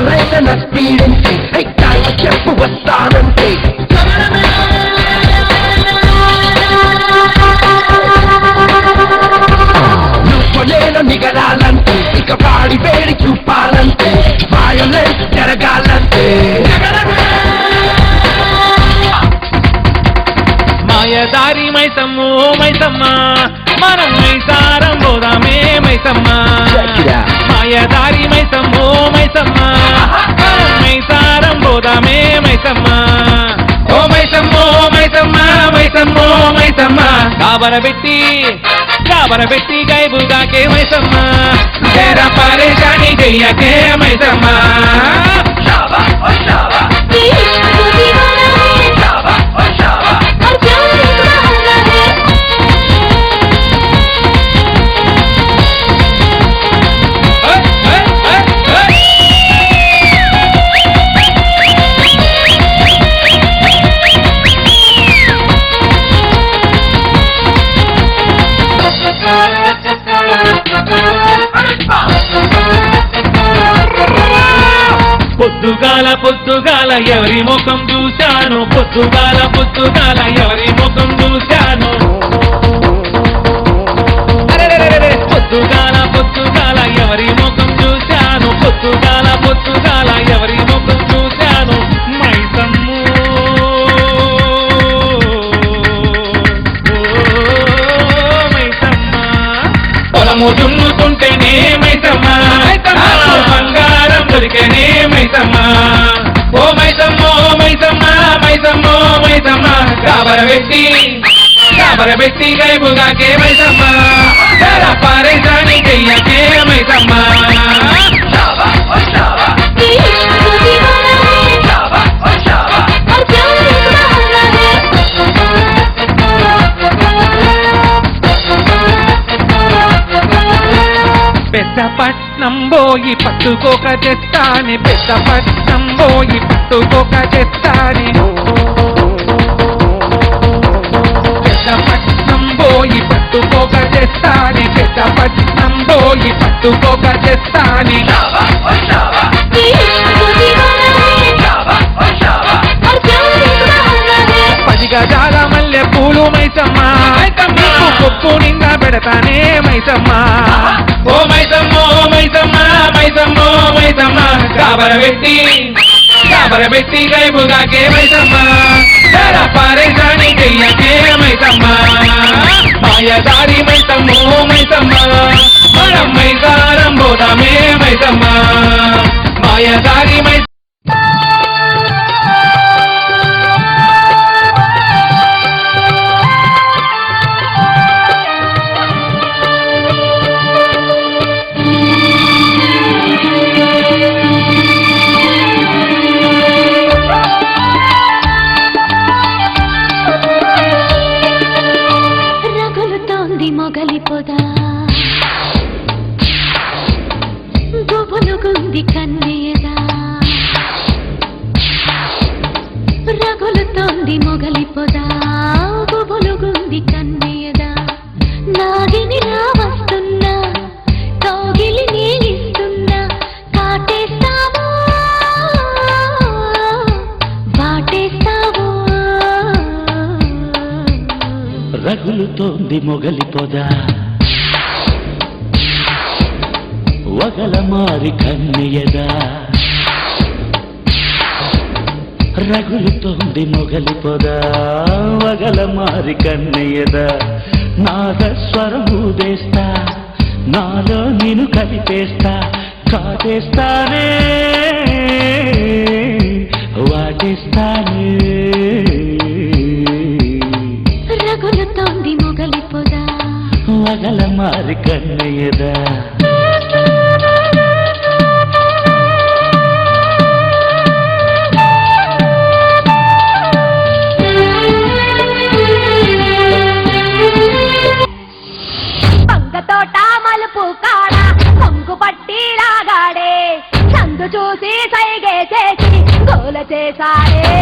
ఎవరైనా స్పీడించి టైం చెప్పు వస్తానంటే నువ్వు నేను నిగరాలంటే ఇక పాడి వేడి చూపాలంటే వయలెన్స్ జరగాలంటే మాయదారి మైసమ్ము మైసమ్మ మనం మైసారం పోదామే మైసమ్మ మాయదారి మైసమ్ము మైసమ్మ మనం మైసారం పోదామే మైసమ్మ ఓ మైసమ్మో మైసమ్మ మైసమ్మో మైసమ్మ కాబరబెట్టి గైబుగాకే మైసమ్మ తేరా పరేషాని చెయ్యకే మైసమ్మ పొద్దుగాల ఎవరి ముఖం చూశాను పొద్దుగాల ఎవరి ముఖం చూశాను పొద్దుగాల ఎవరి ముఖం చూశాను పొద్దుగాల ఎవరి ముఖం చూశాను మైసమ్ము మైసమ్మ పొలము దున్నుతుంటేనే మైసమ్మ బంగారం దొరికేనే మైసమ్మ ఓ మైసమ్మో మైసమ్మ మైసమ్మో మైసమ్మ కాబరబెట్టి గైబుగాకే మైసమ్మ పారేసాని చెయ్యకే మైసమ్మ పెద్దపట్నం పోయి పట్టుకోక తెస్తాని పెద్దపట్నం పోయి పట్టుకోక తెస్తాని పెద్దపట్నం పోయి పట్టుకోక తెస్తాని పెద్దపట్నం పోయి పట్టుకోక తెస్తాని పది గజాల మల్లె పూలు మైసమ్మ కొప్పు నిండా పెడతానే మైసమ్మ ఓ మైసమ్మో మైసమ్మ మైసమ్మో మైసమ్మ కాబరబెట్టి గైబుగాకే మైసమ్మ పారేసాని చెయ్యకే మైసమ్మ మాయదారి మైసమ్మో మైసమ్మ మనం మైసారం పోదామే మైసమ్మ మాయదారి మొగలిపోదా గొబలుగుంది కన్నయ్యదా రగులుతోంది మొగలిపోదా గొబలుగుంది కన్నయ్యదా నాగిని నా వస్తున్నా కౌగిలి నీలిస్తున్నా కాటేస్తావో వాటేస్తావో రగులుతోంది మొగలిపోదా వగల మారి కన్నయ్యదా రగులుతోంది మొగలిపోదా వగల మారి కన్నయ్యదా నాదస్వరమూదేస్తా నాలో నేను కలిపేస్తా కాటేస్తానే వాటేస్తానే రగులుతోంది మొగలిపోదా వగల మారి కన్నయ్యదా పంగతోట మలుపు కాడ కొంగు పట్టి లాగాడే చందు చూసి సైగే చేసి గోల చేశాడే